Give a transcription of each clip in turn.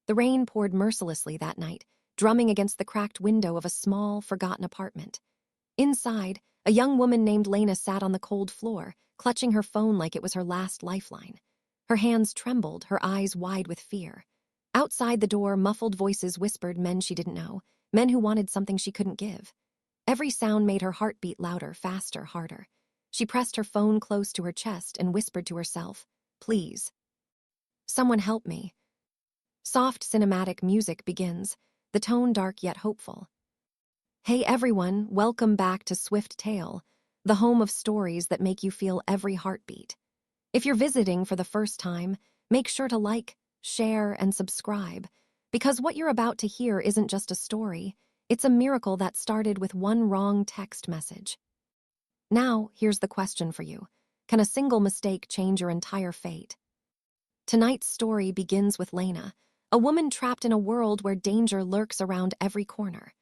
The rain poured mercilessly that night, drumming against the cracked window of a small, forgotten apartment. Inside, a young woman named Lena sat on the cold floor, clutching her phone like it was her last lifeline. Her hands trembled, her eyes wide with fear. Outside the door, muffled voices whispered men she didn't know, men who wanted something she couldn't give. Every sound made her heart beat louder, faster, harder. She pressed her phone close to her chest and whispered to herself, "Please. Someone help me." Soft cinematic music begins, the tone dark yet hopeful. Hey everyone, welcome back to Swift Tale, the home of stories that make you feel every heartbeat. If you're visiting for the first time, make sure to like, share, and subscribe, because what you're about to hear isn't just a story, it's a miracle that started with one wrong text message. Now, here's the question for you. Can a single mistake change your entire fate? Tonight's story begins with Lena, a woman trapped in a world where danger lurks around every corner.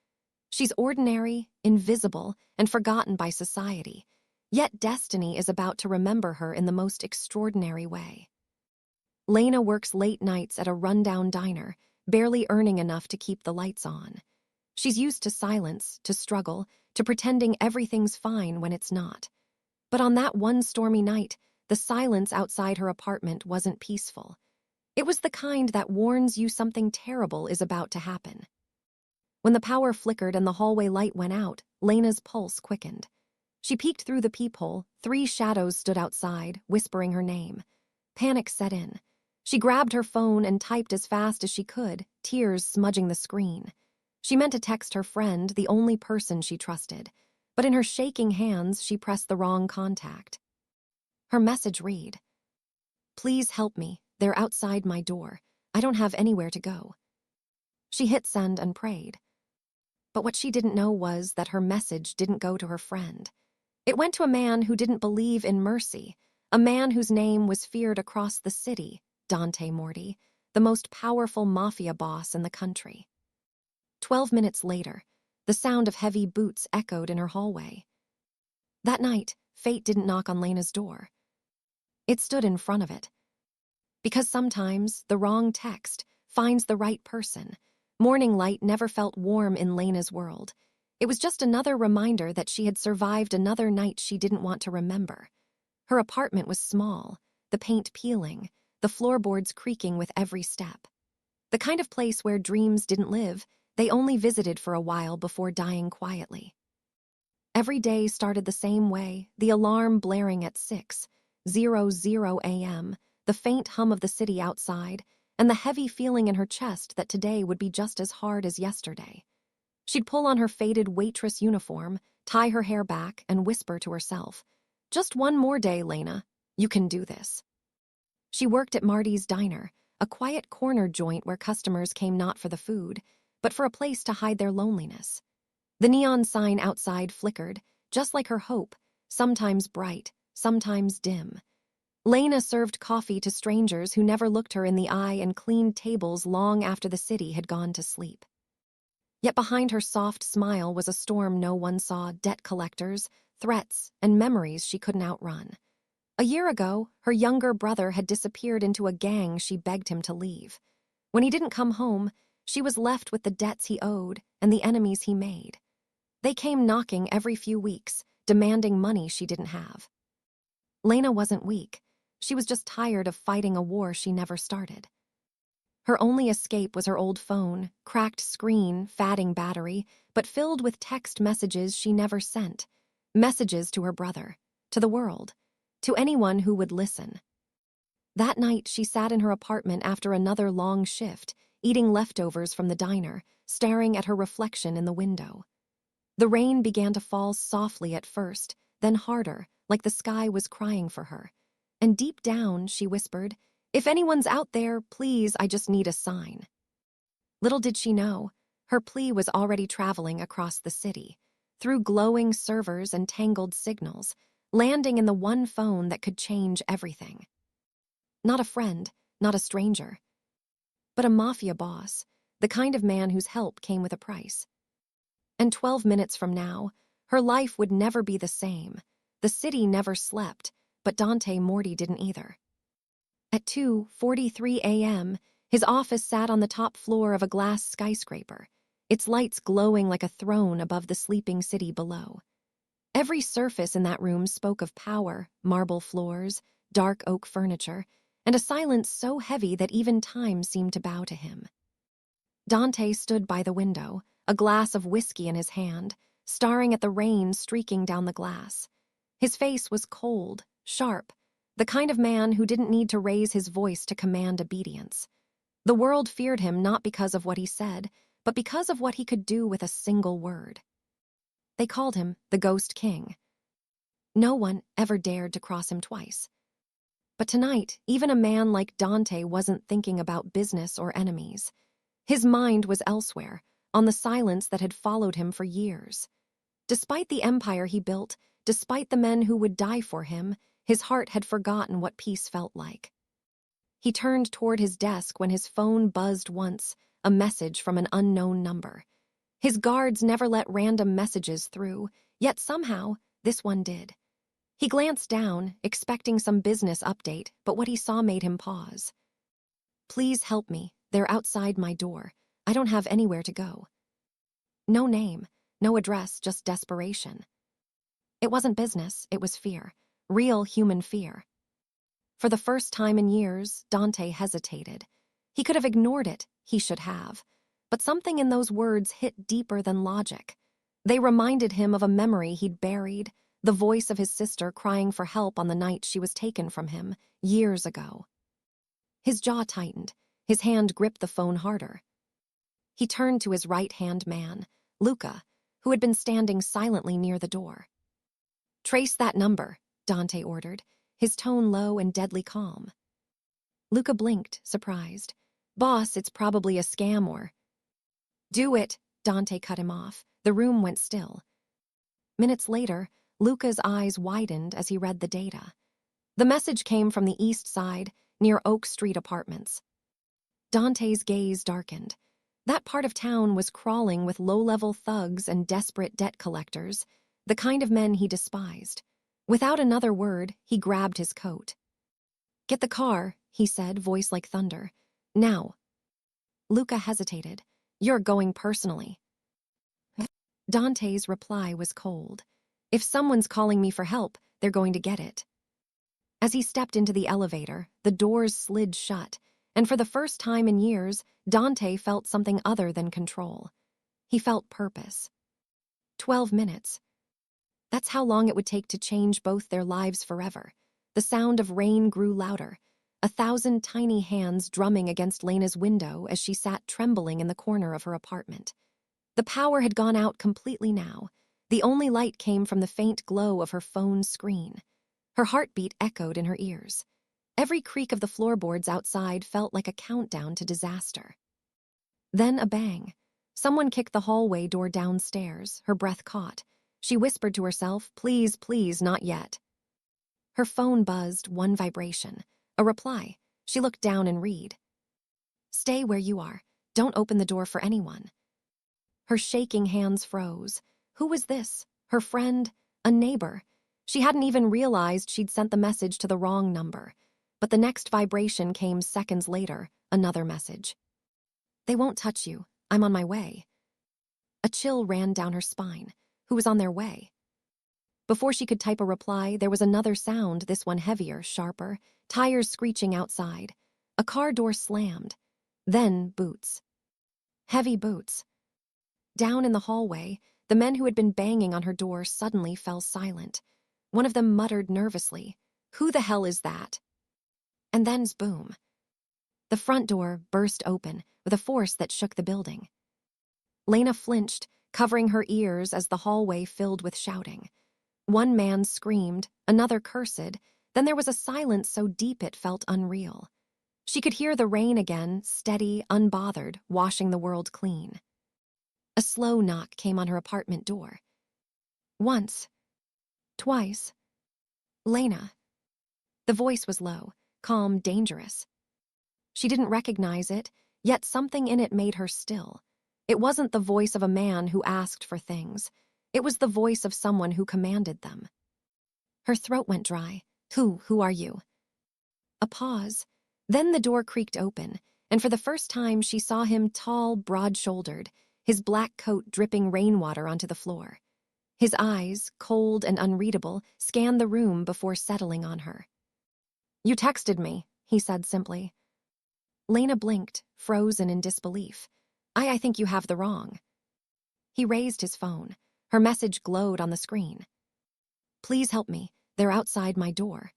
She's ordinary, invisible, and forgotten by society, yet destiny is about to remember her in the most extraordinary way. Lena works late nights at a rundown diner, barely earning enough to keep the lights on. She's used to silence, to struggle, to pretending everything's fine when it's not. But on that one stormy night, the silence outside her apartment wasn't peaceful. It was the kind that warns you something terrible is about to happen. When the power flickered and the hallway light went out, Lena's pulse quickened. She peeked through the peephole. 3 shadows stood outside, whispering her name. Panic set in. She grabbed her phone and typed as fast as she could, tears smudging the screen. She meant to text her friend, the only person she trusted, but in her shaking hands, she pressed the wrong contact. Her message read, "Please help me. They're outside my door. I don't have anywhere to go." She hit send and prayed. But what she didn't know was that her message didn't go to her friend. It went to a man who didn't believe in mercy, a man whose name was feared across the city, Dante Morty, the most powerful mafia boss in the country. 12 minutes later, the sound of heavy boots echoed in her hallway. That night, fate didn't knock on Lena's door. It stood in front of it. Because sometimes the wrong text finds the right person. Morning light never felt warm in Lena's world. It was just another reminder that she had survived another night she didn't want to remember. Her apartment was small, the paint peeling, the floorboards creaking with every step. The kind of place where dreams didn't live, they only visited for a while before dying quietly. Every day started the same way, the alarm blaring at 6:00 a.m., the faint hum of the city outside, and the heavy feeling in her chest that today would be just as hard as yesterday. She'd pull on her faded waitress uniform, tie her hair back, and whisper to herself, "Just one more day, Lena. You can do this." She worked at Marty's Diner, a quiet corner joint where customers came not for the food, but for a place to hide their loneliness. The neon sign outside flickered, just like her hope, sometimes bright, sometimes dim. Lena served coffee to strangers who never looked her in the eye and cleaned tables long after the city had gone to sleep. Yet behind her soft smile was a storm no one saw, debt collectors, threats, and memories she couldn't outrun. A year ago, her younger brother had disappeared into a gang she begged him to leave. When he didn't come home, she was left with the debts he owed and the enemies he made. They came knocking every few weeks, demanding money she didn't have. Lena wasn't weak. She was just tired of fighting a war she never started. Her only escape was her old phone, cracked screen, fading battery, but filled with text messages she never sent. Messages to her brother, to the world, to anyone who would listen. That night, she sat in her apartment after another long shift, eating leftovers from the diner, staring at her reflection in the window. The rain began to fall softly at first, then harder, like the sky was crying for her. And deep down, she whispered, "If anyone's out there, please, I just need a sign." Little did she know, her plea was already traveling across the city, through glowing servers and tangled signals, landing in the one phone that could change everything. Not a friend, not a stranger, but a mafia boss, the kind of man whose help came with a price. And 12 minutes from now, her life would never be the same. The city never slept, but Dante Morty didn't either. At 2:43 a.m., His office sat on the top floor of a glass skyscraper, its lights glowing like a throne above the sleeping city below. Every surface in that room spoke of power: marble floors, dark oak furniture, and a silence so heavy that even time seemed to bow to him. Dante stood by the window, a glass of whiskey in his hand, staring at the rain streaking down the glass. His face was cold, sharp, the kind of man who didn't need to raise his voice to command obedience. The world feared him not because of what he said, but because of what he could do with a single word. They called him the Ghost King. No one ever dared to cross him twice. But tonight, even a man like Dante wasn't thinking about business or enemies. His mind was elsewhere, on the silence that had followed him for years. Despite the empire he built, despite the men who would die for him, his heart had forgotten what peace felt like. He turned toward his desk when his phone buzzed once, a message from an unknown number. His guards never let random messages through, yet somehow, this one did. He glanced down, expecting some business update, but what he saw made him pause. "Please help me. They're outside my door. I don't have anywhere to go." No name, no address, just desperation. It wasn't business, it was fear. Real human fear. For the first time in years, Dante hesitated. He could have ignored it, he should have. But something in those words hit deeper than logic. They reminded him of a memory he'd buried, the voice of his sister crying for help on the night she was taken from him, years ago. His jaw tightened, his hand gripped the phone harder. He turned to his right-hand man, Luca, who had been standing silently near the door. "Trace that number," Dante ordered, his tone low and deadly calm. Luca blinked, surprised. "Boss, it's probably a scam or—" "Do it," Dante cut him off. The room went still. Minutes later, Luca's eyes widened as he read the data. The message came from the east side, near Oak Street Apartments. Dante's gaze darkened. That part of town was crawling with low-level thugs and desperate debt collectors, the kind of men he despised. Without another word, he grabbed his coat. "Get the car," he said, voice like thunder. "Now." Luca hesitated. "You're going personally." Dante's reply was cold. "If someone's calling me for help, they're going to get it." As he stepped into the elevator, the doors slid shut, and for the first time in years, Dante felt something other than control. He felt purpose. 12 minutes. That's how long it would take to change both their lives forever. The sound of rain grew louder, 1,000 tiny hands drumming against Lena's window as she sat trembling in the corner of her apartment. The power had gone out completely now. The only light came from the faint glow of her phone's screen. Her heartbeat echoed in her ears. Every creak of the floorboards outside felt like a countdown to disaster. Then a bang. Someone kicked the hallway door downstairs, her breath caught. She whispered to herself, "Please, please, not yet." Her phone buzzed, one vibration. A reply. She looked down and read. "Stay where you are. Don't open the door for anyone." Her shaking hands froze. Who was this? Her friend? A neighbor? She hadn't even realized she'd sent the message to the wrong number. But the next vibration came seconds later, another message. "They won't touch you. I'm on my way." A chill ran down her spine. Who was on their way? Before she could type a reply, there was another sound, this one heavier, sharper, tires screeching outside. A car door slammed. Then boots. Heavy boots. Down in the hallway, the men who had been banging on her door suddenly fell silent. One of them muttered nervously, "Who the hell is that?" And then's boom. The front door burst open with a force that shook the building. Lena flinched, covering her ears as the hallway filled with shouting. One man screamed, another cursed, then there was a silence so deep it felt unreal. She could hear the rain again, steady, unbothered, washing the world clean. A slow knock came on her apartment door. Once. Twice. "Lena." The voice was low, calm, dangerous. She didn't recognize it, yet something in it made her still. It wasn't the voice of a man who asked for things. It was the voice of someone who commanded them. Her throat went dry. Who are you?" A pause. Then the door creaked open, and for the first time she saw him tall, broad-shouldered, his black coat dripping rainwater onto the floor. His eyes, cold and unreadable, scanned the room before settling on her. "You texted me," he said simply. Lena blinked, frozen in disbelief. I think you have the wrong." He raised his phone. Her message glowed on the screen. "Please help me. They're outside my door."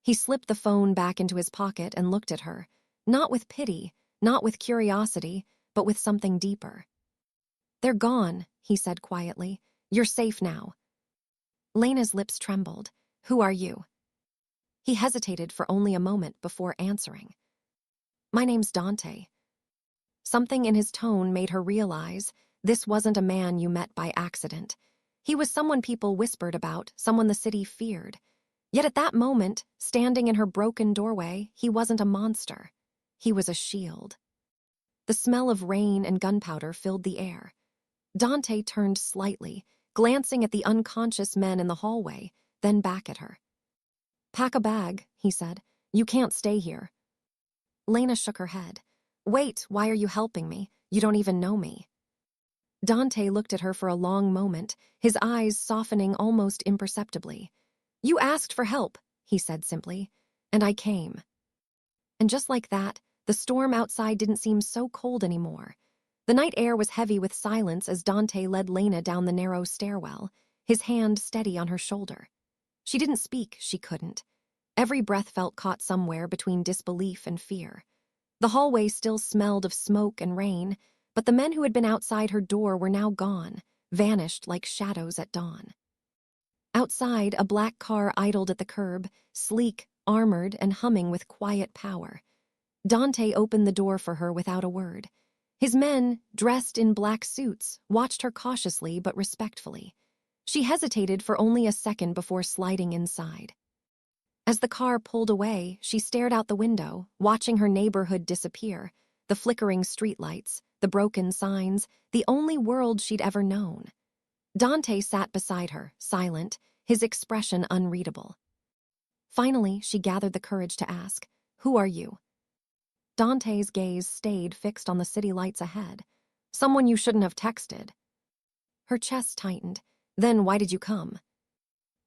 He slipped the phone back into his pocket and looked at her, not with pity, not with curiosity, but with something deeper. "They're gone," he said quietly. "You're safe now." Lena's lips trembled. "Who are you?" He hesitated for only a moment before answering. "My name's Dante." Something in his tone made her realize this wasn't a man you met by accident. He was someone people whispered about, someone the city feared. Yet at that moment, standing in her broken doorway, he wasn't a monster. He was a shield. The smell of rain and gunpowder filled the air. Dante turned slightly, glancing at the unconscious men in the hallway, then back at her. "Pack a bag," he said. "You can't stay here." Lena shook her head. "Wait, why are you helping me? You don't even know me." Dante looked at her for a long moment, his eyes softening almost imperceptibly. "You asked for help," he said simply, "and I came." And just like that, the storm outside didn't seem so cold anymore. The night air was heavy with silence as Dante led Lena down the narrow stairwell, his hand steady on her shoulder. She didn't speak, she couldn't. Every breath felt caught somewhere between disbelief and fear. The hallway still smelled of smoke and rain, but the men who had been outside her door were now gone, vanished like shadows at dawn. Outside, a black car idled at the curb, sleek, armored, and humming with quiet power. Dante opened the door for her without a word. His men, dressed in black suits, watched her cautiously but respectfully. She hesitated for only a second before sliding inside. As the car pulled away, she stared out the window, watching her neighborhood disappear, the flickering streetlights, the broken signs, the only world she'd ever known. Dante sat beside her, silent, his expression unreadable. Finally, she gathered the courage to ask, "Who are you?" Dante's gaze stayed fixed on the city lights ahead. "Someone you shouldn't have texted." Her chest tightened. "Then why did you come?"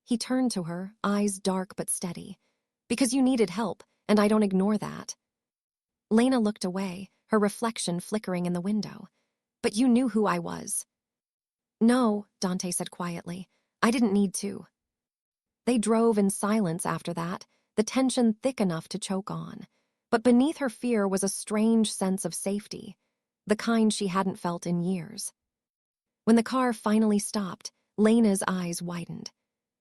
He turned to her, eyes dark but steady. "Because you needed help, and I don't ignore that." Lena looked away, her reflection flickering in the window. "But you knew who I was." "No," Dante said quietly. "I didn't need to." They drove in silence after that, the tension thick enough to choke on. But beneath her fear was a strange sense of safety, the kind she hadn't felt in years. When the car finally stopped, Lena's eyes widened.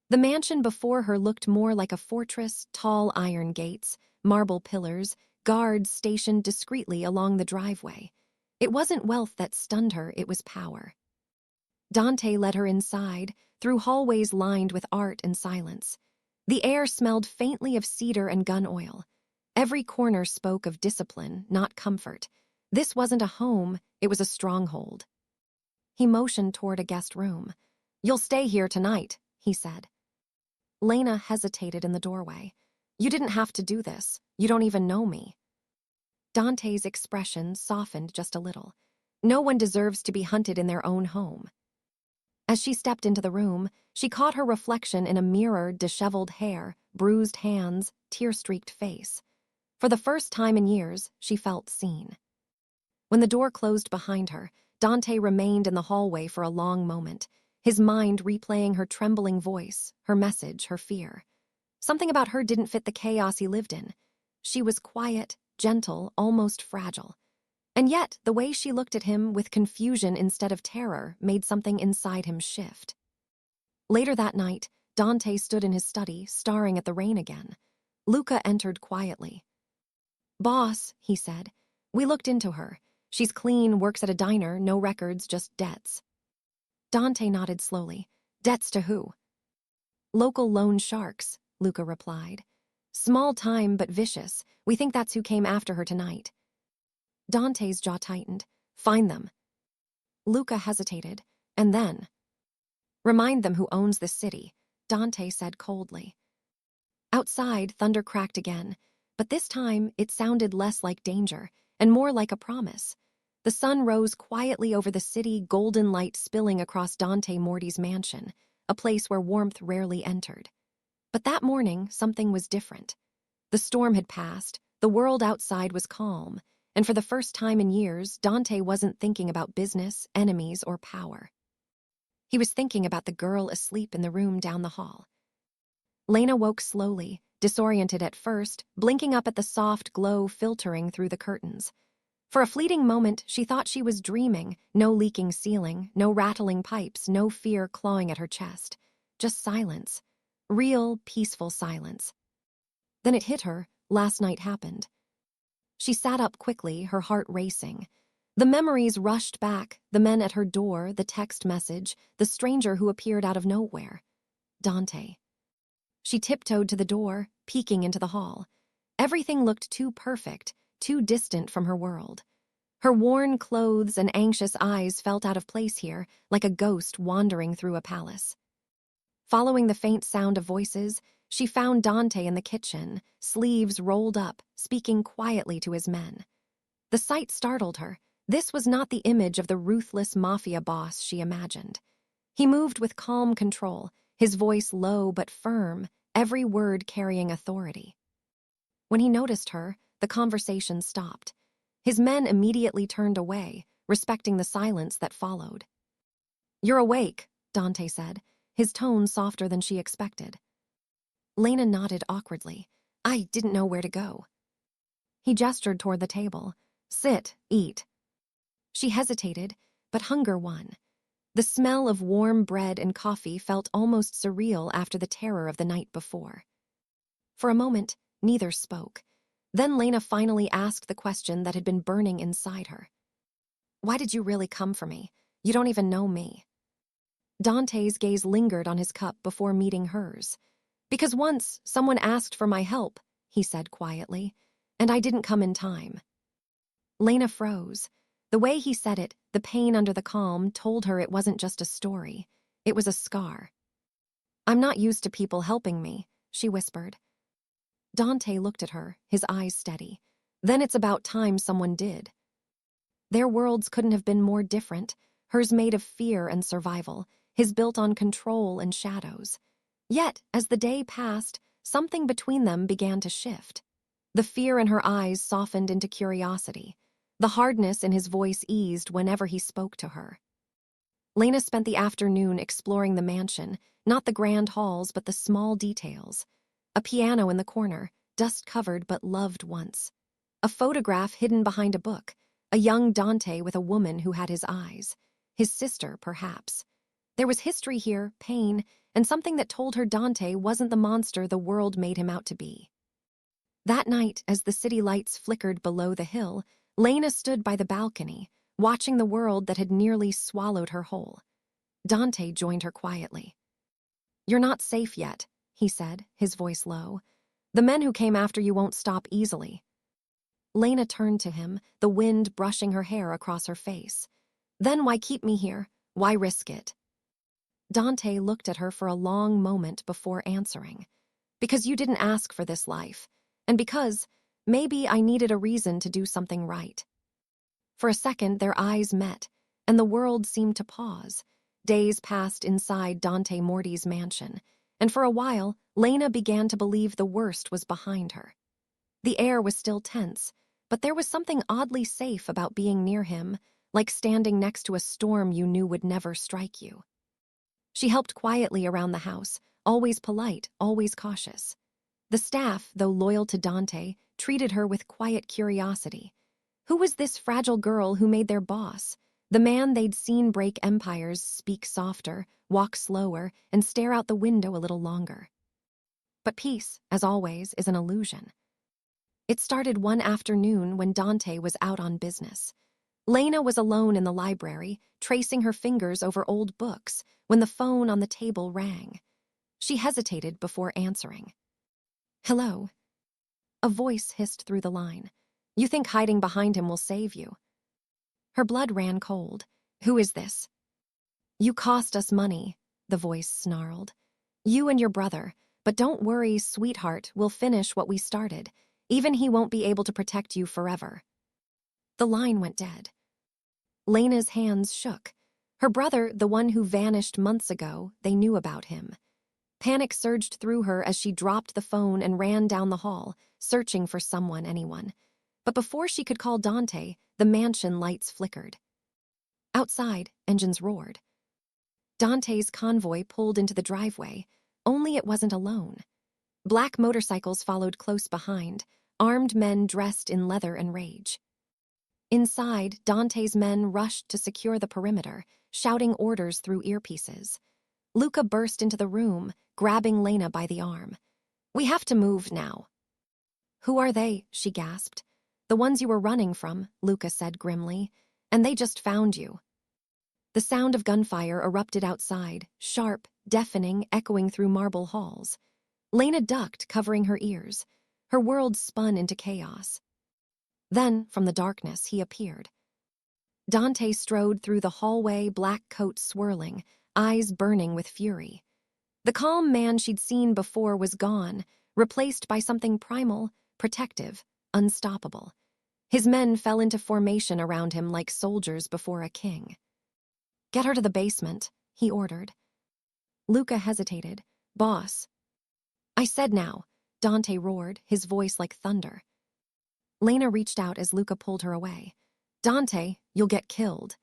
The mansion before her looked more like a fortress, tall iron gates, marble pillars, guards stationed discreetly along the driveway. It wasn't wealth that stunned her, it was power. Dante led her inside, through hallways lined with art and silence. The air smelled faintly of cedar and gun oil. Every corner spoke of discipline, not comfort. This wasn't a home, it was a stronghold. He motioned toward a guest room. "You'll stay here tonight," he said. Lena hesitated in the doorway. "You didn't have to do this. You don't even know me." Dante's expression softened just a little. No one deserves to be hunted in their own home. As she stepped into the room, she caught her reflection in a mirror, disheveled hair, bruised hands, tear-streaked face. For the first time in years, she felt seen. When the door closed behind her, Dante remained in the hallway for a long moment, his mind replaying her trembling voice, her message, her fear. Something about her didn't fit the chaos he lived in. She was quiet, gentle, almost fragile. And yet, the way she looked at him with confusion instead of terror made something inside him shift. Later that night, Dante stood in his study, staring at the rain again. Luca entered quietly. "Boss," he said. "We looked into her. She's clean, works at a diner, no records, just debts." Dante nodded slowly. "Debts to who?" "Local loan sharks," Luca replied. "Small time but vicious. We think that's who came after her tonight." Dante's jaw tightened. "Find them." Luca hesitated, and then, "Remind them who owns this city," Dante said coldly. Outside, thunder cracked again, but this time it sounded less like danger. and more like a promise. The sun rose quietly over the city, golden light spilling across Dante Morty's mansion, a place where warmth rarely entered. But that morning, something was different. The storm had passed, the world outside was calm, and for the first time in years, Dante wasn't thinking about business, enemies, or power. He was thinking about the girl asleep in the room down the hall. Lena woke slowly, disoriented at first, blinking up at the soft glow filtering through the curtains. For a fleeting moment, she thought she was dreaming, no leaking ceiling, no rattling pipes, no fear clawing at her chest. Just silence. Real, peaceful silence. Then it hit her, last night happened. She sat up quickly, her heart racing. The memories rushed back, the men at her door, the text message, the stranger who appeared out of nowhere. Dante. She tiptoed to the door, peeking into the hall. Everything looked too perfect, too distant from her world. Her worn clothes and anxious eyes felt out of place here, like a ghost wandering through a palace. Following the faint sound of voices, she found Dante in the kitchen, sleeves rolled up, speaking quietly to his men. The sight startled her. This was not the image of the ruthless mafia boss she imagined. He moved with calm control, his voice low but firm, every word carrying authority. When he noticed her, the conversation stopped. His men immediately turned away, respecting the silence that followed. "You're awake," Dante said, his tone softer than she expected. Lena nodded awkwardly. "I didn't know where to go." He gestured toward the table. "Sit, eat." She hesitated, but hunger won. The smell of warm bread and coffee felt almost surreal after the terror of the night before. For a moment, neither spoke. Then Lena finally asked the question that had been burning inside her. "Why did you really come for me? You don't even know me." Dante's gaze lingered on his cup before meeting hers. "Because once someone asked for my help," he said quietly, "and I didn't come in time." Lena froze. The way he said it, the pain under the calm, told her it wasn't just a story. It was a scar. "I'm not used to people helping me," she whispered. Dante looked at her, his eyes steady. "Then it's about time someone did." Their worlds couldn't have been more different, hers made of fear and survival, his built on control and shadows. Yet, as the day passed, something between them began to shift. The fear in her eyes softened into curiosity. The hardness in his voice eased whenever he spoke to her. Lena spent the afternoon exploring the mansion, not the grand halls but the small details. A piano in the corner, dust-covered but loved once. A photograph hidden behind a book, a young Dante with a woman who had his eyes. His sister, perhaps. There was history here, pain, and something that told her Dante wasn't the monster the world made him out to be. That night, as the city lights flickered below the hill, Lena stood by the balcony, watching the world that had nearly swallowed her whole. Dante joined her quietly. "You're not safe yet," he said, his voice low. "The men who came after you won't stop easily." Lena turned to him, the wind brushing her hair across her face. "Then why keep me here? Why risk it?" Dante looked at her for a long moment before answering. "Because you didn't ask for this life. And because, maybe I needed a reason to do something right." For a second, their eyes met, and the world seemed to pause. Days passed inside Dante Morty's mansion, and for a while, Lena began to believe the worst was behind her. The air was still tense, but there was something oddly safe about being near him, like standing next to a storm you knew would never strike you. She helped quietly around the house, always polite, always cautious. The staff, though loyal to Dante, treated her with quiet curiosity. Who was this fragile girl who made their boss? The man they'd seen break empires, speak softer, walk slower, and stare out the window a little longer. But peace, as always, is an illusion. It started one afternoon when Dante was out on business. Lena was alone in the library, tracing her fingers over old books, when the phone on the table rang. She hesitated before answering. "Hello." A voice hissed through the line. "You think hiding behind him will save you?" Her blood ran cold. "Who is this?" "You cost us money," the voice snarled. "You and your brother. But don't worry, sweetheart, we'll finish what we started. Even he won't be able to protect you forever." The line went dead. Lena's hands shook. Her brother, the one who vanished months ago, they knew about him. Panic surged through her as she dropped the phone and ran down the hall, searching for someone, anyone. But before she could call Dante, the mansion lights flickered. Outside, engines roared. Dante's convoy pulled into the driveway, only it wasn't alone. Black motorcycles followed close behind, armed men dressed in leather and rage. Inside, Dante's men rushed to secure the perimeter, shouting orders through earpieces. Luca burst into the room, grabbing Lena by the arm. "We have to move now." "Who are they?" she gasped. "The ones you were running from," Luca said grimly. "And they just found you." The sound of gunfire erupted outside, sharp, deafening, echoing through marble halls. Lena ducked, covering her ears. Her world spun into chaos. Then, from the darkness, he appeared. Dante strode through the hallway, black coat swirling, eyes burning with fury. The calm man she'd seen before was gone, replaced by something primal, protective, unstoppable. His men fell into formation around him like soldiers before a king. "Get her to the basement," he ordered. Luca hesitated. "Boss." "I said now," Dante roared, his voice like thunder. Lena reached out as Luca pulled her away. "Dante, you'll get killed."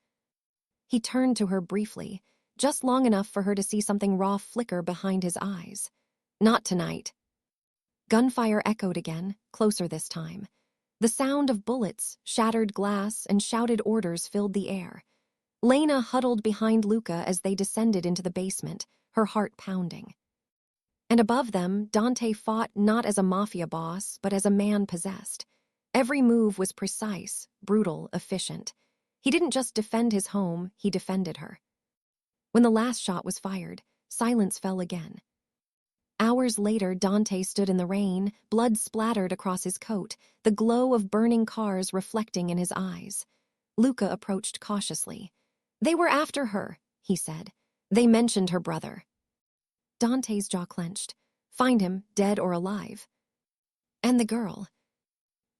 He turned to her briefly, just long enough for her to see something raw flicker behind his eyes. "Not tonight." Gunfire echoed again, closer this time. The sound of bullets, shattered glass, and shouted orders filled the air. Lena huddled behind Luca as they descended into the basement, her heart pounding. And above them, Dante fought not as a mafia boss, but as a man possessed. Every move was precise, brutal, efficient. He didn't just defend his home, he defended her. When the last shot was fired, silence fell again. Hours later, Dante stood in the rain, blood splattered across his coat, the glow of burning cars reflecting in his eyes. Luca approached cautiously. "They were after her," he said. "They mentioned her brother." Dante's jaw clenched. "Find him, dead or alive." "And the girl."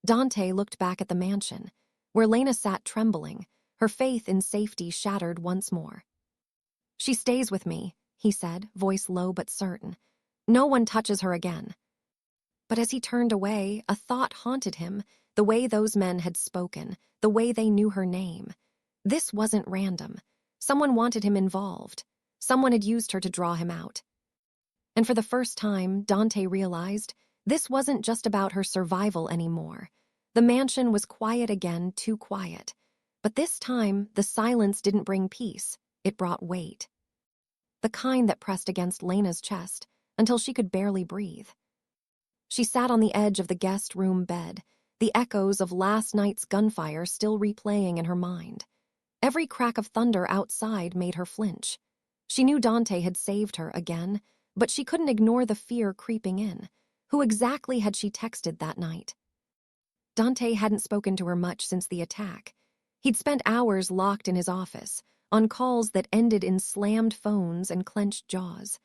Dante looked back at the mansion, where Lena sat trembling, her faith in safety shattered once more. "She stays with me," he said, voice low but certain. "No one touches her again." But as he turned away, a thought haunted him, the way those men had spoken, the way they knew her name. This wasn't random. Someone wanted him involved. Someone had used her to draw him out. And for the first time, Dante realized this wasn't just about her survival anymore. The mansion was quiet again, too quiet. But this time, the silence didn't bring peace. It brought weight. The kind that pressed against Lena's chest until she could barely breathe. She sat on the edge of the guest room bed, the echoes of last night's gunfire still replaying in her mind. Every crack of thunder outside made her flinch. She knew Dante had saved her again, but she couldn't ignore the fear creeping in. Who exactly had she texted that night? Dante hadn't spoken to her much since the attack. He'd spent hours locked in his office, on calls that ended in slammed phones and clenched jaws.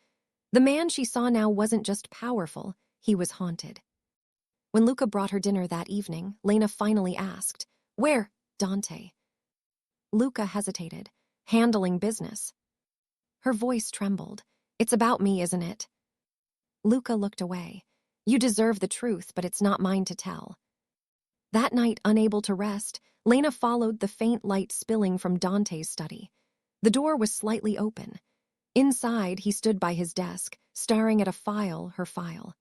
The man she saw now wasn't just powerful, he was haunted. When Luca brought her dinner that evening, Lena finally asked, "Where, Dante?" Luca hesitated, handling business. Her voice trembled. "It's about me, isn't it?" Luca looked away. "You deserve the truth, but it's not mine to tell." That night, unable to rest, Lena followed the faint light spilling from Dante's study. The door was slightly open. Inside, he stood by his desk, staring at her file.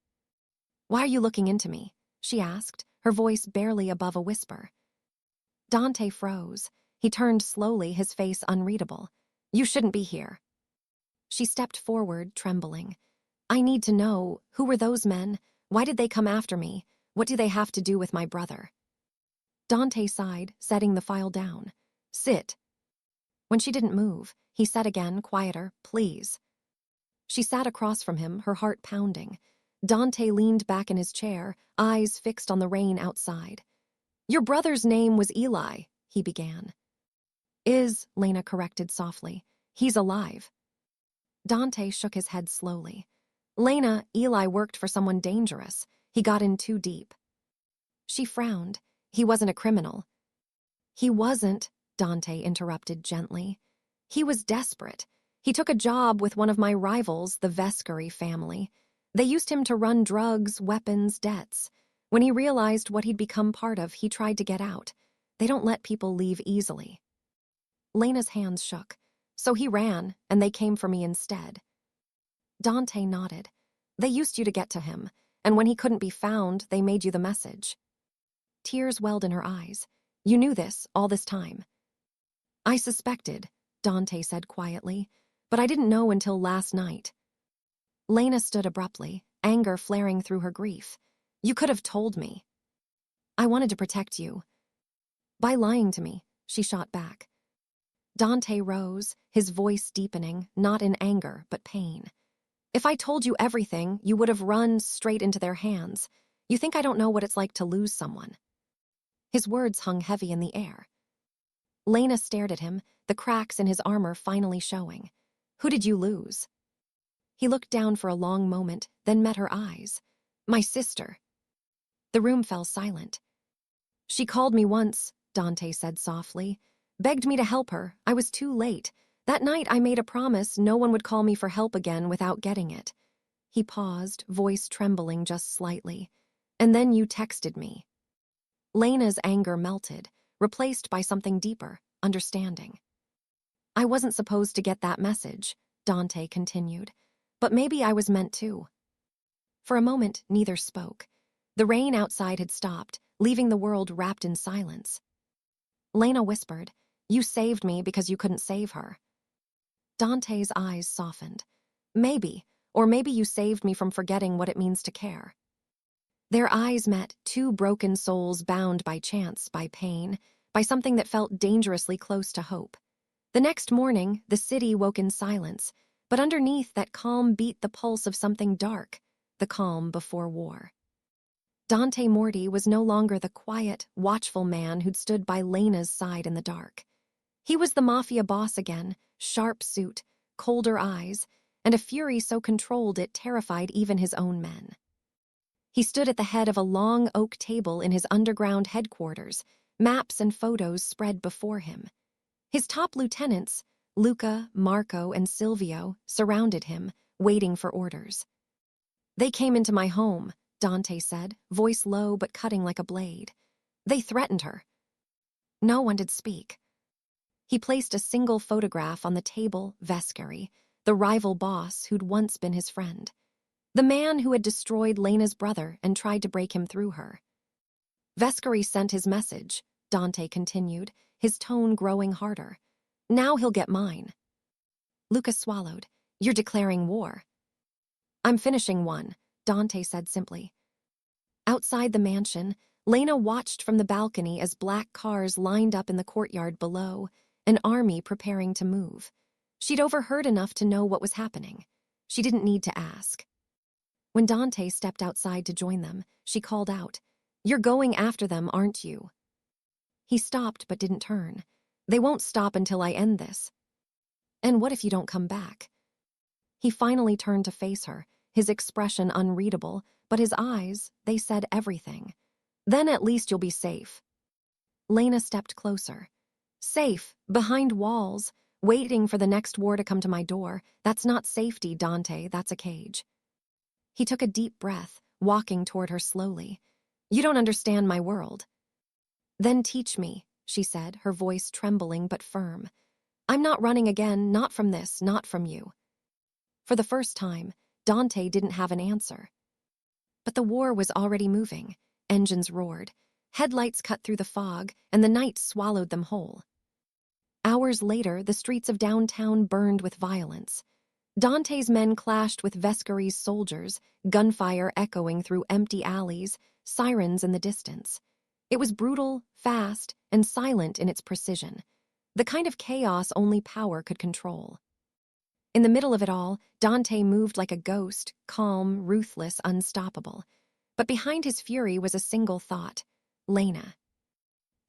"Why are you looking into me?" she asked, her voice barely above a whisper. Dante froze. He turned slowly, his face unreadable. "You shouldn't be here." She stepped forward, trembling. "I need to know, who were those men? Why did they come after me? What do they have to do with my brother?" Dante sighed, setting the file down. "Sit." When she didn't move, he said again, quieter, "Please." She sat across from him, her heart pounding. Dante leaned back in his chair, eyes fixed on the rain outside. "Your brother's name was Eli," he began. Lena corrected softly. "He's alive." Dante shook his head slowly. "Lena, Eli worked for someone dangerous. He got in too deep." She frowned. "He wasn't a criminal." He wasn't, Dante interrupted gently. He was desperate. He took a job with one of my rivals, the Vescari family. They used him to run drugs, weapons, debts. When he realized what he'd become part of, he tried to get out. They don't let people leave easily. Lena's hands shook. So he ran, and they came for me instead. Dante nodded. They used you to get to him, and when he couldn't be found, they made you the message. Tears welled in her eyes. You knew this all this time. I suspected, Dante said quietly, but I didn't know until last night. Lena stood abruptly, anger flaring through her grief. You could have told me. I wanted to protect you. By lying to me, she shot back. Dante rose, his voice deepening, not in anger, but pain. If I told you everything, you would have run straight into their hands. You think I don't know what it's like to lose someone? His words hung heavy in the air. Lena stared at him, the cracks in his armor finally showing. Who did you lose? He looked down for a long moment, then met her eyes. My sister. The room fell silent. She called me once, Dante said softly. Begged me to help her. I was too late. That night I made a promise no one would call me for help again without getting it. He paused, voice trembling just slightly. And then you texted me. Lena's anger melted, replaced by something deeper, understanding. I wasn't supposed to get that message, Dante continued, but maybe I was meant to. For a moment, neither spoke. The rain outside had stopped, leaving the world wrapped in silence. Lena whispered, You saved me because you couldn't save her. Dante's eyes softened. Maybe, or maybe you saved me from forgetting what it means to care. Their eyes met, two broken souls bound by chance, by pain, by something that felt dangerously close to hope. The next morning, the city woke in silence, but underneath that calm beat the pulse of something dark, the calm before war. Dante Morty was no longer the quiet, watchful man who'd stood by Lena's side in the dark. He was the Mafia boss again, sharp suit, colder eyes, and a fury so controlled it terrified even his own men. He stood at the head of a long oak table in his underground headquarters, maps and photos spread before him. His top lieutenants, Luca, Marco, and Silvio, surrounded him, waiting for orders. They came into my home, Dante said, voice low but cutting like a blade. They threatened her. No one did speak. He placed a single photograph on the table, Vescari, the rival boss who'd once been his friend. The man who had destroyed Lena's brother and tried to break him through her. Vescari sent his message, Dante continued, his tone growing harder. Now he'll get mine. Luca swallowed. You're declaring war. I'm finishing one, Dante said simply. Outside the mansion, Lena watched from the balcony as black cars lined up in the courtyard below, an army preparing to move. She'd overheard enough to know what was happening. She didn't need to ask. When Dante stepped outside to join them, she called out, You're going after them, aren't you? He stopped but didn't turn. They won't stop until I end this. And what if you don't come back? He finally turned to face her, his expression unreadable, but his eyes, they said everything. Then at least you'll be safe. Lena stepped closer. Safe, behind walls, waiting for the next war to come to my door. That's not safety, Dante, that's a cage. He took a deep breath, walking toward her slowly. You don't understand my world. Then teach me, she said, her voice trembling but firm. I'm not running again, not from this, not from you. For the first time, Dante didn't have an answer. But the war was already moving. Engines roared. Headlights cut through the fog, and the night swallowed them whole. Hours later, the streets of downtown burned with violence. Dante's men clashed with Vescari's soldiers, gunfire echoing through empty alleys, sirens in the distance. It was brutal, fast, and silent in its precision, the kind of chaos only power could control. In the middle of it all, Dante moved like a ghost, calm, ruthless, unstoppable. But behind his fury was a single thought, Lena.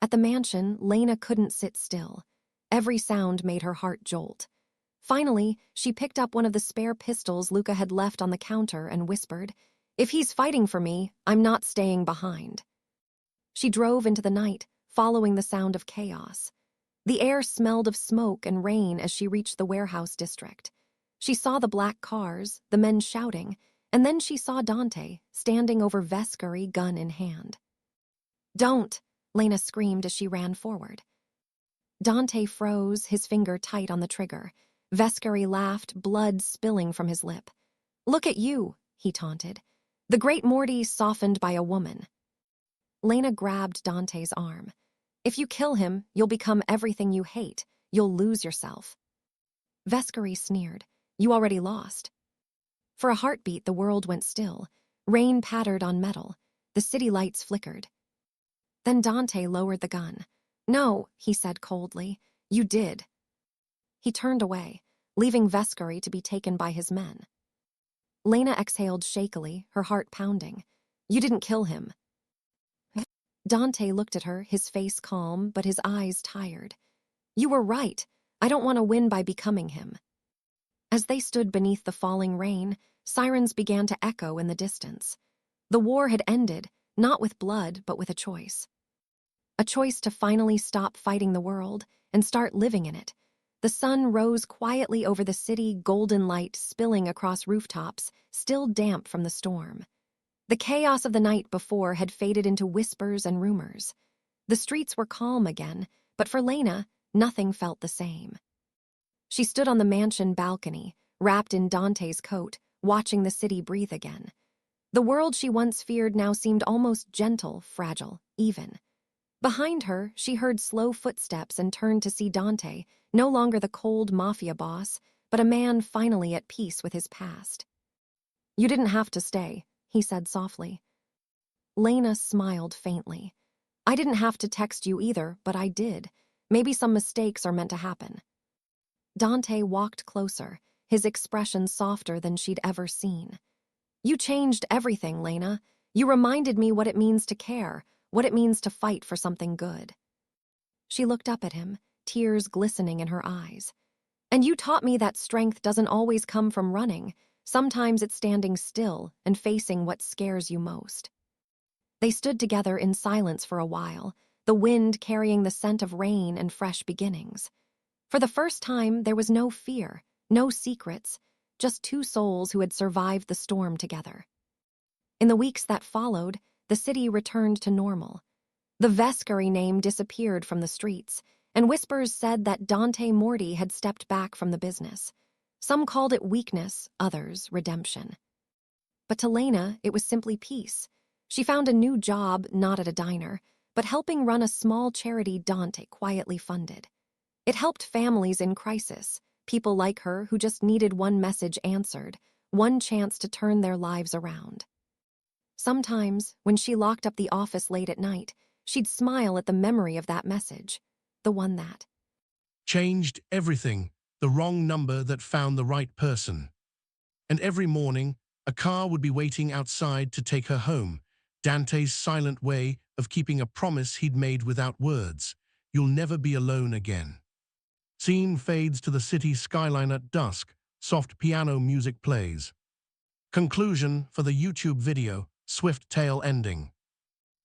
At the mansion, Lena couldn't sit still. Every sound made her heart jolt. Finally, she picked up one of the spare pistols Luca had left on the counter and whispered, If he's fighting for me, I'm not staying behind. She drove into the night, following the sound of chaos. The air smelled of smoke and rain as she reached the warehouse district. She saw the black cars, the men shouting, and then she saw Dante standing over Vescari, gun in hand. "Don't!" Lena screamed as she ran forward. Dante froze, his finger tight on the trigger. Vescari laughed, blood spilling from his lip. "Look at you," he taunted. "The great Morty softened by a woman." Lena grabbed Dante's arm. "If you kill him, you'll become everything you hate. You'll lose yourself." Vescari sneered. "You already lost." For a heartbeat, the world went still. Rain pattered on metal. The city lights flickered. Then Dante lowered the gun. "No," he said coldly. "You did." He turned away, leaving Vescari to be taken by his men. Lena exhaled shakily, her heart pounding. "You didn't kill him." Dante looked at her, his face calm, but his eyes tired. "You were right. I don't want to win by becoming him." As they stood beneath the falling rain, sirens began to echo in the distance. The war had ended, not with blood, but with a choice. A choice to finally stop fighting the world and start living in it. The sun rose quietly over the city, golden light spilling across rooftops, still damp from the storm. The chaos of the night before had faded into whispers and rumors. The streets were calm again, but for Lena, nothing felt the same. She stood on the mansion balcony, wrapped in Dante's coat, watching the city breathe again. The world she once feared now seemed almost gentle, fragile, even. Behind her, she heard slow footsteps and turned to see Dante, no longer the cold Mafia boss, but a man finally at peace with his past. "You didn't have to stay," he said softly. Lena smiled faintly. "I didn't have to text you either, but I did. Maybe some mistakes are meant to happen." Dante walked closer, his expression softer than she'd ever seen. "You changed everything, Lena. You reminded me what it means to care, what it means to fight for something good." She looked up at him, tears glistening in her eyes. "And you taught me that strength doesn't always come from running. Sometimes it's standing still and facing what scares you most." They stood together in silence for a while, the wind carrying the scent of rain and fresh beginnings. For the first time, there was no fear, no secrets, just two souls who had survived the storm together. In the weeks that followed, the city returned to normal. The Vescari name disappeared from the streets, and whispers said that Dante Morty had stepped back from the business. Some called it weakness, others redemption. But to Lena, it was simply peace. She found a new job, not at a diner, but helping run a small charity Dante quietly funded. It helped families in crisis, people like her who just needed one message answered, one chance to turn their lives around. Sometimes, when she locked up the office late at night, she'd smile at the memory of that message, the one that changed everything, the wrong number that found the right person. And every morning, a car would be waiting outside to take her home, Dante's silent way of keeping a promise he'd made without words. You'll never be alone again. Scene fades to the city skyline at dusk, soft piano music plays. Conclusion for the YouTube video, swift tail ending.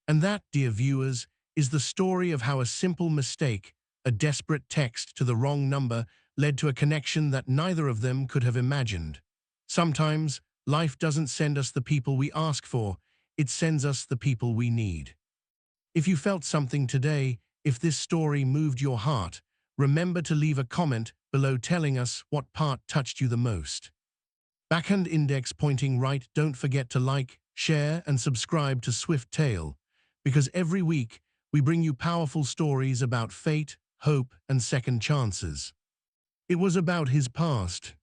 And that, dear viewers, is the story of how a simple mistake, a desperate text to the wrong number, led to a connection that neither of them could have imagined. Sometimes, life doesn't send us the people we ask for, it sends us the people we need. If you felt something today, if this story moved your heart, remember to leave a comment below telling us what part touched you the most. Backhand index pointing right, don't forget to like, share, and subscribe to Swift Tale, because every week we bring you powerful stories about fate, hope, and second chances. It was about his past,